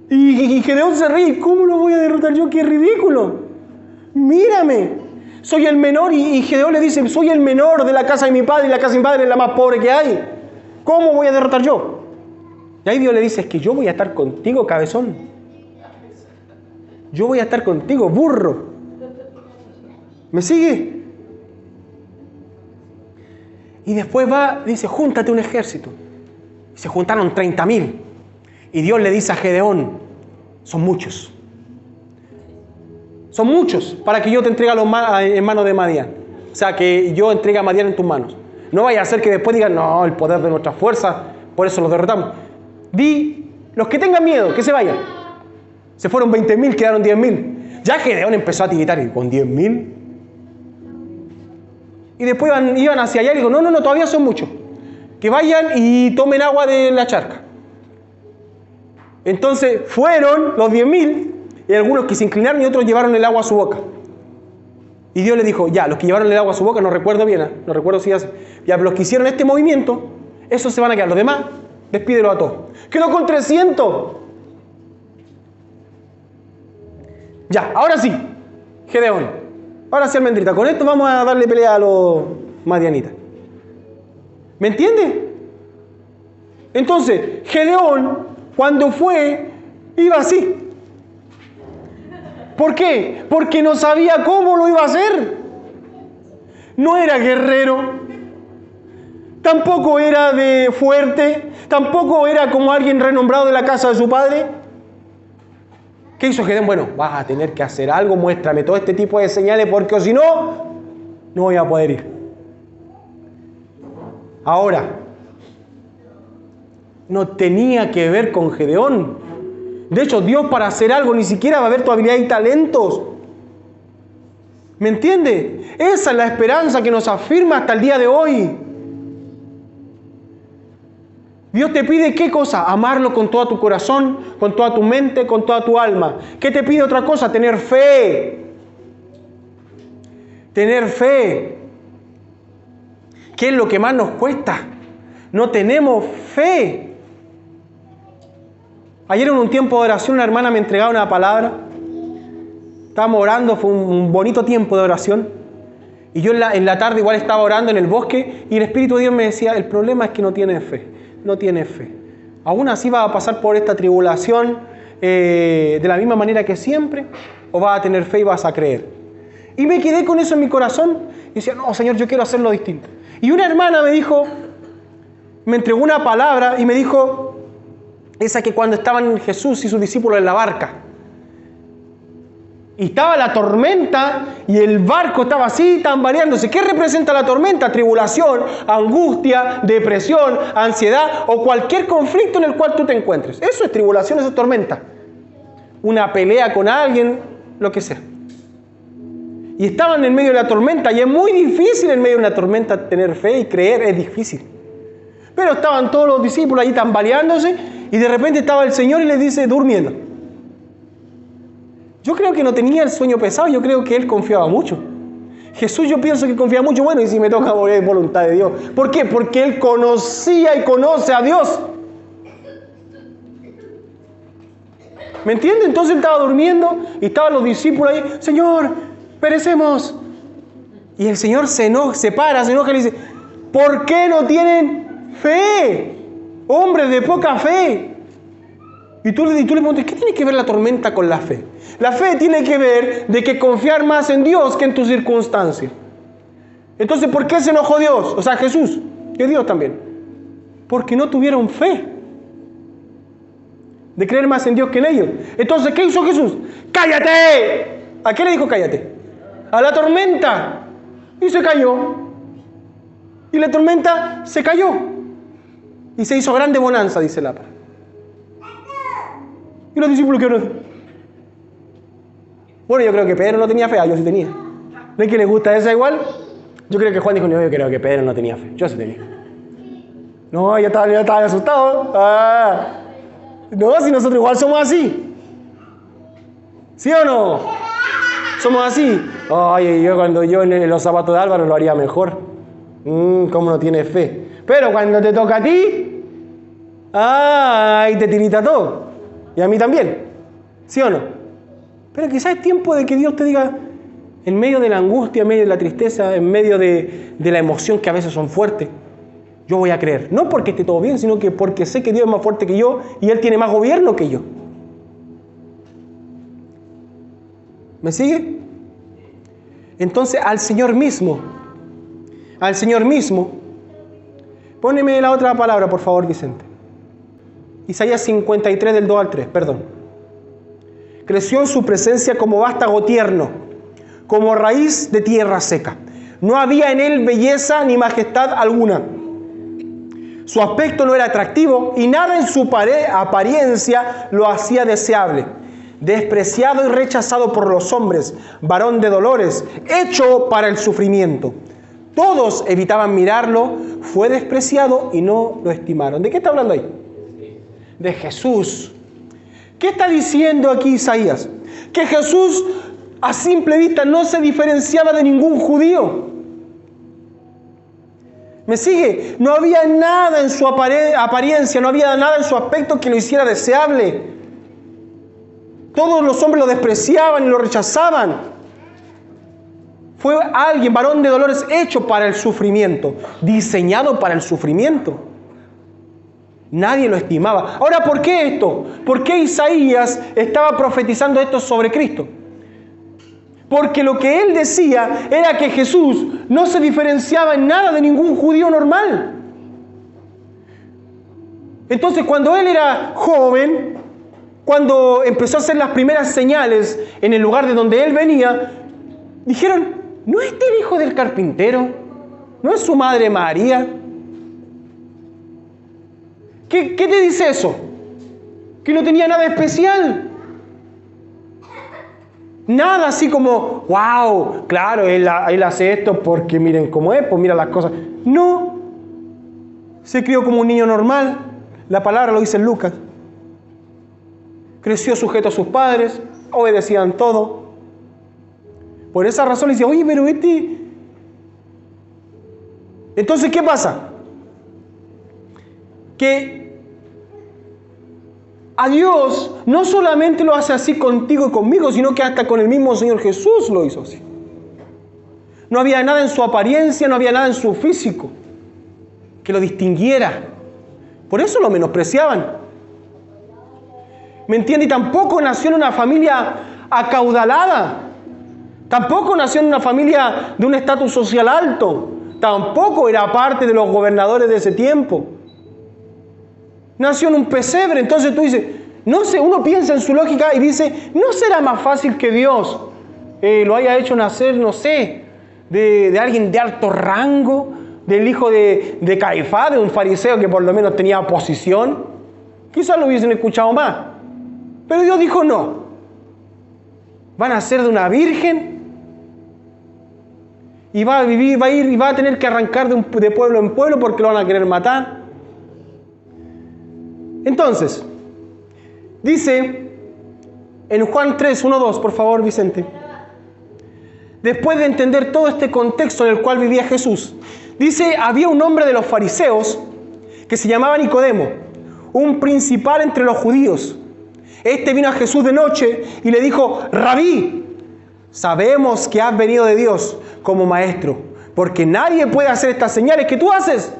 Y Gedeón se ríe. ¿Cómo lo voy a derrotar yo? ¡Qué ridículo! Mírame. Soy el menor. Y Gedeón le dice, soy el menor de la casa de mi padre y la casa de mi padre es la más pobre que hay. ¿Cómo voy a derrotar yo? Y ahí Dios le dice, es que yo voy a estar contigo, cabezón. Yo voy a estar contigo, burro. ¿Me sigue? Y después dice, júntate un ejército. Y se juntaron 30.000. Y Dios le dice a Gedeón, son muchos. Son muchos para que yo te entregue en manos de Madián. O sea, que yo entregue a Madián en tus manos. No vaya a ser que después digan, no, el poder de nuestra fuerza, por eso los derrotamos. Di, los que tengan miedo, que se vayan. Se fueron 20.000, quedaron 10.000. Ya Gedeón empezó a tiritar, y con 10.000. Y después iban hacia allá y digo, no, todavía son muchos. Que vayan y tomen agua de la charca. Entonces fueron los 10.000, y algunos que se inclinaron y otros llevaron el agua a su boca. Y Dios le dijo, ya, los que llevaron el agua a su boca, no recuerdo bien, no recuerdo si ya los que hicieron este movimiento, esos se van a quedar. Los demás, despídelo a todos. Quedó con 300. Ya, ahora sí, Gedeón. Ahora sí, almendrita. Con esto vamos a darle pelea a los madianitas. ¿Me entiende? Entonces, Gedeón, cuando fue, iba así. ¿Por qué? Porque no sabía cómo lo iba a hacer. No era guerrero, tampoco era de fuerte, tampoco era como alguien renombrado de la casa de su padre. ¿Qué hizo Gedeón? Bueno, vas a tener que hacer algo, muéstrame todo este tipo de señales, porque si no, no voy a poder ir. Ahora, no tenía que ver con Gedeón. De hecho, Dios para hacer algo ni siquiera va a ver tu habilidad y talentos. ¿Me entiende? Esa es la esperanza que nos afirma hasta el día de hoy. Dios te pide ¿qué cosa? Amarlo con todo tu corazón, con toda tu mente, con toda tu alma. ¿Qué te pide otra cosa? Tener fe. Tener fe. ¿Qué es lo que más nos cuesta? No tenemos fe. Ayer en un tiempo de oración una hermana me entregaba una palabra. Estábamos orando, fue un bonito tiempo de oración. Y yo en la tarde igual estaba orando en el bosque y el Espíritu de Dios me decía, el problema es que no tienes fe, no tienes fe. Aún así vas a pasar por esta tribulación de la misma manera que siempre, o vas a tener fe y vas a creer. Y me quedé con eso en mi corazón y decía, no, Señor, yo quiero hacerlo distinto. Y una hermana me entregó una palabra y me dijo, esa que cuando estaban Jesús y sus discípulos en la barca, y estaba la tormenta y el barco estaba así tambaleándose. ¿Qué representa la tormenta? Tribulación, angustia, depresión, ansiedad o cualquier conflicto en el cual tú te encuentres. Eso es tribulación, eso es tormenta. Una pelea con alguien, lo que sea. Y estaban en medio de la tormenta y es muy difícil en medio de una tormenta tener fe y creer, es difícil. Pero estaban todos los discípulos ahí tambaleándose y de repente estaba el Señor y les dice, durmiendo. Yo creo que no tenía el sueño pesado, yo creo que Él confiaba mucho. Jesús yo pienso que confía mucho, bueno, y si me toca morir es voluntad de Dios. ¿Por qué? Porque Él conocía y conoce a Dios. ¿Me entiende? Entonces Él estaba durmiendo y estaban los discípulos ahí, Señor, perecemos. Y el Señor se enoja y le dice, ¿por qué no tienen fe? Hombres de poca fe. Y tú le preguntas, ¿qué tiene que ver la tormenta con la fe? La fe tiene que ver de que confiar más en Dios que en tus circunstancias. Entonces, ¿por qué se enojó Dios? O sea, Jesús, que Dios también. Porque no tuvieron fe de creer más en Dios que en ellos. Entonces, ¿qué hizo Jesús? ¡Cállate! ¿A qué le dijo cállate? A la tormenta. Y se cayó. Y la tormenta se cayó. Y se hizo grande bonanza, dice la palabra. Y los discípulos quedaron. Bueno, yo creo que Pedro no tenía fe, yo sí tenía. ¿No es que le gusta esa igual? Yo creo que Juan dijo, no, yo creo que Pedro no tenía fe, yo sí tenía. No, yo estaba asustado. No, si nosotros igual somos así. ¿Sí o no? Somos así. Ay, cuando yo en los zapatos de Álvaro lo haría mejor. ¿Cómo no tienes fe? Pero cuando te toca a ti, ahí te tirita todo. Y a mí también. ¿Sí o no? Pero quizás es tiempo de que Dios te diga, en medio de la angustia, en medio de la tristeza, en medio de la emoción que a veces son fuertes, yo voy a creer. No porque esté todo bien, sino que porque sé que Dios es más fuerte que yo y Él tiene más gobierno que yo. ¿Me sigue? Entonces al Señor mismo, póneme la otra palabra, por favor, Vicente. Isaías 53, del 2 al 3, perdón. Creció en su presencia como vástago tierno, como raíz de tierra seca. No había en él belleza ni majestad alguna. Su aspecto no era atractivo y nada en su apariencia lo hacía deseable. Despreciado y rechazado por los hombres, varón de dolores, hecho para el sufrimiento. Todos evitaban mirarlo, fue despreciado y no lo estimaron. ¿De qué está hablando ahí? De Jesús. ¿Qué está diciendo aquí Isaías? Que Jesús a simple vista no se diferenciaba de ningún judío. ¿Me sigue? No había nada en su apariencia, no había nada en su aspecto que lo hiciera deseable. Todos los hombres lo despreciaban y lo rechazaban. Fue alguien, varón de dolores, hecho para el sufrimiento, diseñado para el sufrimiento. Nadie lo estimaba. Ahora, ¿por qué esto? ¿Por qué Isaías estaba profetizando esto sobre Cristo? Porque lo que él decía era que Jesús no se diferenciaba en nada de ningún judío normal. Entonces, cuando él era joven, cuando empezó a hacer las primeras señales en el lugar de donde él venía, dijeron, ¿no es el hijo del carpintero? ¿No es su madre María? ¿Qué te dice eso? Que no tenía nada especial. Nada así como, wow, claro, él hace esto porque miren cómo es, pues mira las cosas. No, se crió como un niño normal, La palabra lo dice en Lucas. Creció sujeto a sus padres, obedecían todo. Por esa razón le decía, oye, pero Entonces, ¿qué pasa? Que a Dios no solamente lo hace así contigo y conmigo, sino que hasta con el mismo Señor Jesús lo hizo así. No había nada en su apariencia, no había nada en su físico que lo distinguiera. Por eso lo menospreciaban. ¿Me entiende? Y tampoco nació en una familia acaudalada. Tampoco nació en una familia de un estatus social alto. Tampoco era parte de los gobernadores de ese tiempo. Nació en un pesebre. Entonces tú dices, no sé, uno piensa en su lógica y dice, ¿no será más fácil que Dios lo haya hecho nacer, no sé, de alguien de alto rango, del hijo de Caifás, de un fariseo que por lo menos tenía posición? Quizás lo hubiesen escuchado más. Pero Dios dijo no. Van a ser de una virgen y va a vivir, va a ir y va a tener que arrancar de pueblo en pueblo porque lo van a querer matar. Entonces, dice en Juan 3, 1, 2, por favor, Vicente. Después de entender todo este contexto en el cual vivía Jesús, dice, había un hombre de los fariseos que se llamaba Nicodemo, un principal entre los judíos. Este vino a Jesús de noche y le dijo, Rabí, sabemos que has venido de Dios como maestro, porque nadie puede hacer estas señales que tú haces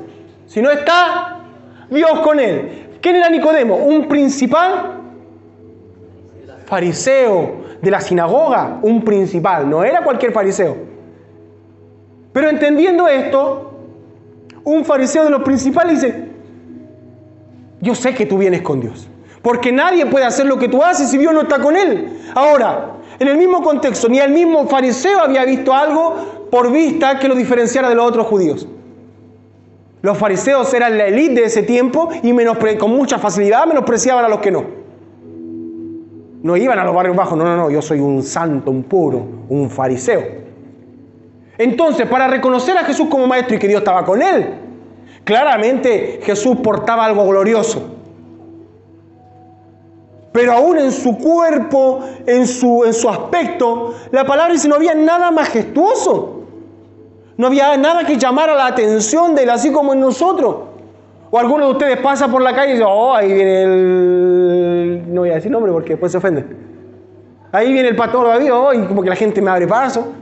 si no está Dios con él. ¿Quién era Nicodemo? Un principal fariseo de la sinagoga, un principal, no era cualquier fariseo. Pero entendiendo esto, un fariseo de los principales dice, yo sé que tú vienes con Dios, porque nadie puede hacer lo que tú haces si Dios no está con él. Ahora, en el mismo contexto, ni el mismo fariseo había visto algo por vista que lo diferenciara de los otros judíos. Los fariseos eran la élite de ese tiempo y con mucha facilidad menospreciaban a los que no. No iban a los barrios bajos, no, yo soy un santo, un puro, un fariseo. Entonces, para reconocer a Jesús como maestro y que Dios estaba con él, claramente Jesús portaba algo glorioso. Pero aún en su cuerpo, en su aspecto, la palabra dice no había nada majestuoso. No había nada que llamara la atención de él, así como en nosotros. O alguno de ustedes pasa por la calle y dice, oh, ahí viene el... No voy a decir nombre porque después se ofenden. Ahí viene el pastor David, oh, y como que la gente me abre paso.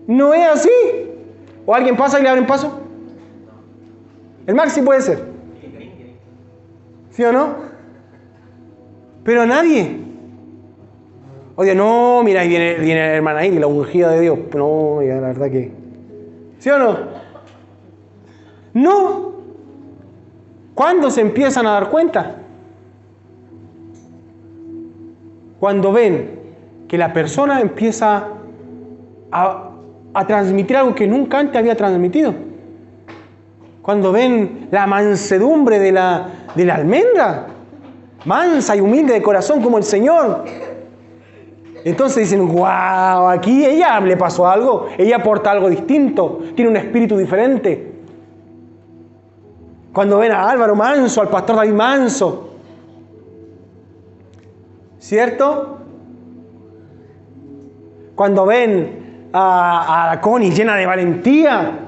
No es así. O alguien pasa y le abren paso. El Maxi puede ser. ¿Sí o no? Pero nadie. Oye, no, mira, ahí viene la hermana ahí, la ungida de Dios. No, mira, la verdad que... ¿Sí o no? No. ¿Cuándo se empiezan a dar cuenta? Cuando ven que la persona empieza a transmitir algo que nunca antes había transmitido. Cuando ven la mansedumbre de la almendra, mansa y humilde de corazón como el Señor. Entonces dicen, wow, aquí ella le pasó algo, ella aporta algo distinto, tiene un espíritu diferente. Cuando ven a Álvaro manso, al pastor David manso, ¿cierto? Cuando ven a Connie llena de valentía,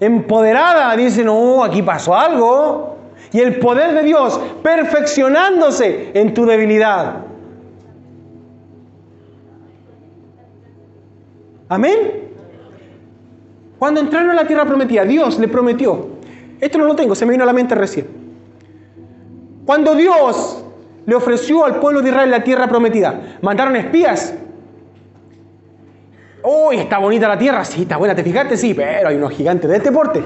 empoderada, dicen, oh, aquí pasó algo. Y el poder de Dios perfeccionándose en tu debilidad. Amén. Cuando entraron a la tierra prometida, Dios le prometió. Esto no lo tengo, se me vino a la mente recién. Cuando Dios le ofreció al pueblo de Israel la tierra prometida, mandaron espías. ¡Oh, está bonita la tierra! Sí, está buena, ¿te fijaste? Sí, pero hay unos gigantes de este porte.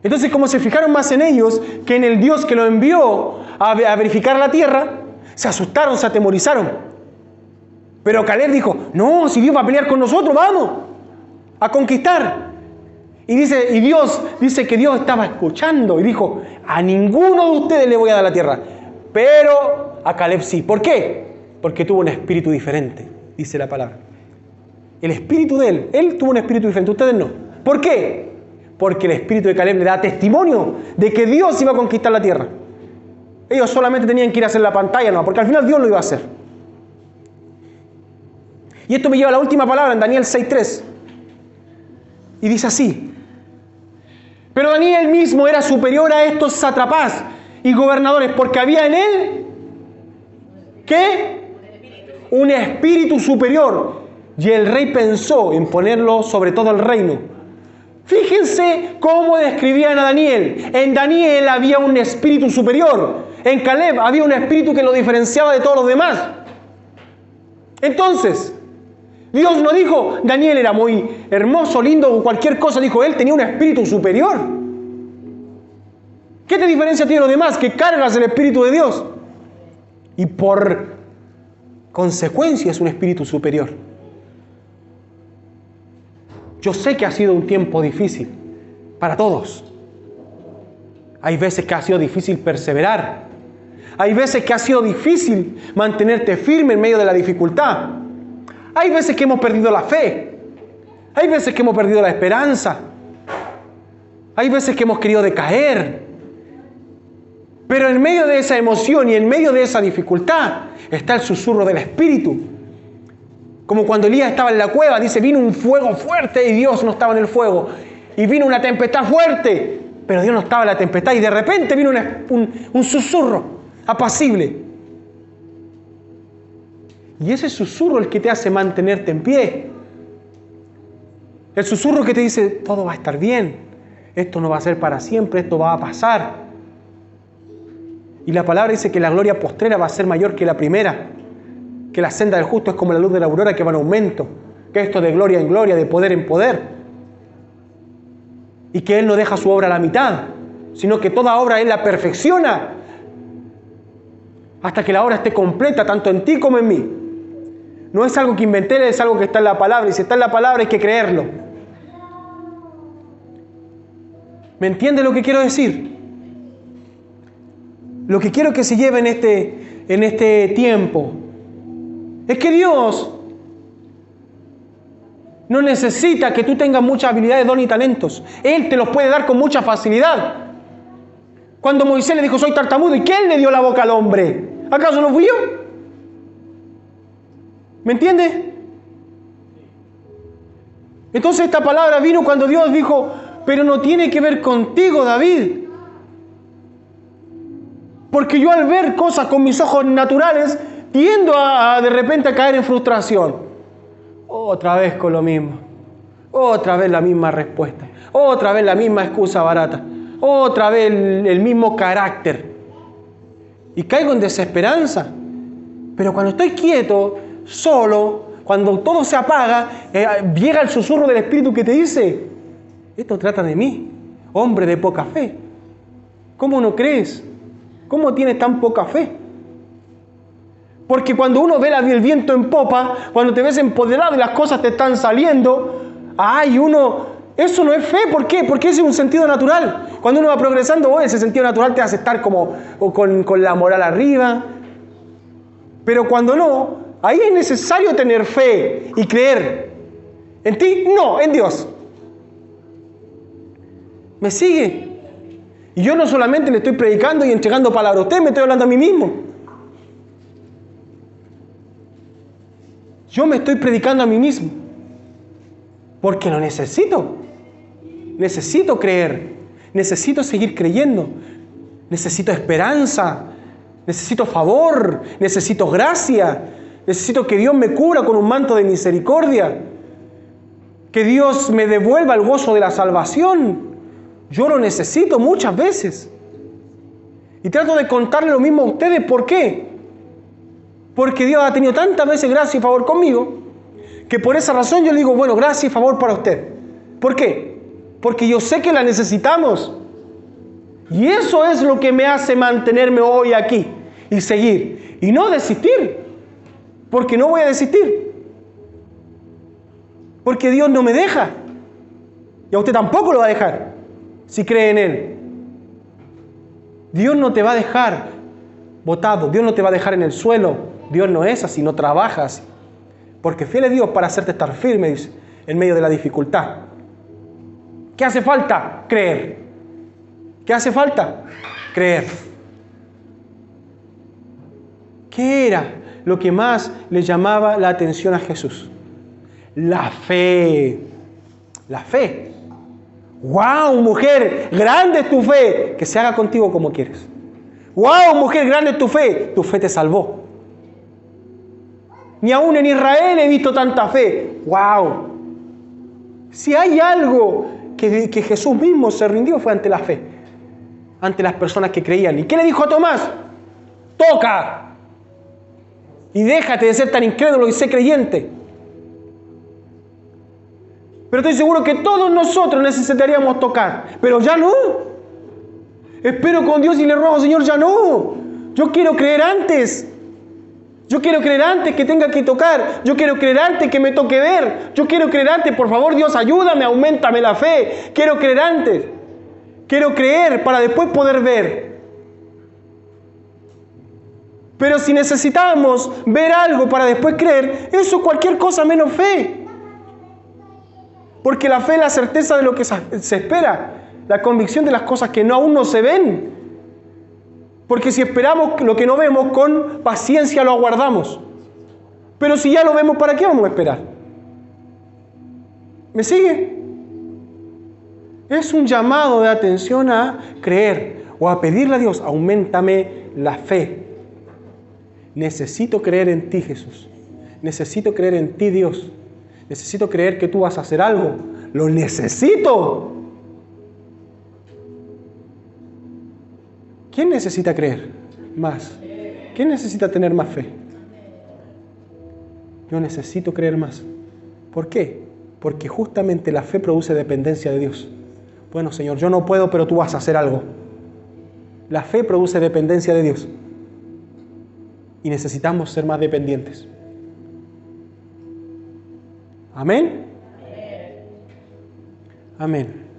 Entonces, como se fijaron más en ellos que en el Dios que lo envió a verificar la tierra, se asustaron, se atemorizaron. Pero Caleb dijo, no, si Dios va a pelear con nosotros, vamos a conquistar. Y Dios dice que Dios estaba escuchando y dijo, a ninguno de ustedes le voy a dar la tierra, pero a Caleb sí. ¿Por qué? Porque tuvo un espíritu diferente, dice la palabra. El espíritu de él tuvo un espíritu diferente, ustedes no. ¿Por qué? Porque el espíritu de Caleb le da testimonio de que Dios iba a conquistar la tierra. Ellos solamente tenían que ir a hacer la pantalla, no, porque al final Dios lo iba a hacer. Y esto me lleva a la última palabra en Daniel 6:3. Y dice así: pero Daniel mismo era superior a estos sátrapas y gobernadores, porque había en él, ¿qué? Un espíritu superior. Y el rey pensó en ponerlo sobre todo el reino. Fíjense cómo describían a Daniel. En Daniel había un espíritu superior. En Caleb había un espíritu que lo diferenciaba de todos los demás. Entonces, Dios no dijo, Daniel era muy hermoso, lindo o cualquier cosa. Dijo, él tenía un espíritu superior. ¿Qué te diferencia a ti de los demás? Que cargas el espíritu de Dios. Y por consecuencia es un espíritu superior. Yo sé que ha sido un tiempo difícil para todos. Hay veces que ha sido difícil perseverar. Hay veces que ha sido difícil mantenerte firme en medio de la dificultad. Hay veces que hemos perdido la fe. Hay veces que hemos perdido la esperanza. Hay veces que hemos querido decaer. Pero en medio de esa emoción y en medio de esa dificultad está el susurro del Espíritu. Como cuando Elías estaba en la cueva, dice, vino un fuego fuerte y Dios no estaba en el fuego. Y vino una tempestad fuerte, pero Dios no estaba en la tempestad. Y de repente vino un susurro apacible. Y ese susurro es el que te hace mantenerte en pie. El susurro que te dice, todo va a estar bien. Esto no va a ser para siempre, esto va a pasar. Y la palabra dice que la gloria postrera va a ser mayor que la primera. Que la senda del justo es como la luz de la aurora que va en aumento. Que esto de gloria en gloria, de poder en poder. Y que Él no deja su obra a la mitad, sino que toda obra Él la perfecciona hasta que la obra esté completa, tanto en ti como en mí. No es algo que inventé, es algo que está en la palabra. Y si está en la palabra hay que creerlo. ¿Me entiende lo que quiero decir? Lo que quiero que se lleve en este tiempo es que Dios no necesita que tú tengas muchas habilidades, dones y talentos. Él te los puede dar con mucha facilidad. Cuando Moisés le dijo, soy tartamudo, ¿y quién le dio la boca al hombre? ¿Acaso no fui yo? ¿Me entiendes? Entonces esta palabra vino cuando Dios dijo, pero no tiene que ver contigo, David. Porque yo al ver cosas con mis ojos naturales, tiendo a de repente a caer en frustración. Otra vez con lo mismo. Otra vez la misma respuesta. Otra vez la misma excusa barata. Otra vez el mismo carácter. Y caigo en desesperanza. Pero cuando estoy quieto, solo, cuando todo se apaga, llega el susurro del Espíritu que te dice, esto trata de mí, hombre de poca fe. ¿Cómo no crees? ¿Cómo tienes tan poca fe? Porque cuando uno ve el viento en popa, cuando te ves empoderado y las cosas te están saliendo, eso no es fe. ¿Por qué? Porque ese es un sentido natural. Cuando uno va progresando, ese sentido natural te hace estar como con la moral arriba. Pero cuando no, ahí es necesario tener fe y creer. ¿En ti? No, en Dios. ¿Me sigue? Y yo no solamente le estoy predicando y entregando palabras a usted, me estoy hablando a mí mismo. Yo me estoy predicando a mí mismo. Porque lo necesito. Necesito creer. Necesito seguir creyendo. Necesito esperanza. Necesito favor. Necesito gracia. Necesito que Dios me cubra con un manto de misericordia. Que Dios me devuelva el gozo de la salvación. Yo lo necesito muchas veces. Y trato de contarle lo mismo a ustedes. ¿Por qué? Porque Dios ha tenido tantas veces gracia y favor conmigo, que por esa razón yo le digo, bueno, gracia y favor para usted. ¿Por qué? Porque yo sé que la necesitamos. Y eso es lo que me hace mantenerme hoy aquí y seguir. Y no desistir. Porque no voy a desistir. Porque Dios no me deja. Y a usted tampoco lo va a dejar. Si cree en Él. Dios no te va a dejar botado. Dios no te va a dejar en el suelo. Dios no es así, no trabaja así. Porque fiel es Dios para hacerte estar firme, dice, en medio de la dificultad. ¿Qué hace falta? Creer. ¿Qué hace falta? Creer. ¿Qué era lo que más le llamaba la atención a Jesús? La fe. La fe. ¡Wow, mujer! Grande es tu fe. Que se haga contigo como quieres. ¡Wow, mujer! Grande es tu fe. Tu fe te salvó. Ni aún en Israel he visto tanta fe. ¡Wow! Si hay algo que Jesús mismo se rindió fue ante la fe. Ante las personas que creían. ¿Y qué le dijo a Tomás? ¡Toca! Y déjate de ser tan incrédulo y sé creyente. Pero estoy seguro que todos nosotros necesitaríamos tocar. Pero ya no. Espero con Dios y le ruego, Señor, ya no. Yo quiero creer antes. Yo quiero creer antes que tenga que tocar. Yo quiero creer antes que me toque ver. Yo quiero creer antes, por favor, Dios, ayúdame, auméntame la fe. Quiero creer antes. Quiero creer para después poder ver. Pero si necesitamos ver algo para después creer, eso es cualquier cosa menos fe. Porque la fe es la certeza de lo que se espera, la convicción de las cosas que aún no se ven. Porque si esperamos lo que no vemos, con paciencia lo aguardamos. Pero si ya lo vemos, ¿para qué vamos a esperar? ¿Me sigue? Es un llamado de atención a creer o a pedirle a Dios, auméntame la fe. Necesito creer en ti, Jesús. Necesito creer en ti, Dios. Necesito creer que tú vas a hacer algo. ¡Lo necesito! ¿Quién necesita creer más? ¿Quién necesita tener más fe? Yo necesito creer más. ¿Por qué? Porque justamente la fe produce dependencia de Dios. Bueno, Señor, yo no puedo, pero tú vas a hacer algo. La fe produce dependencia de Dios. Y necesitamos ser más dependientes. ¿Amén? Amén.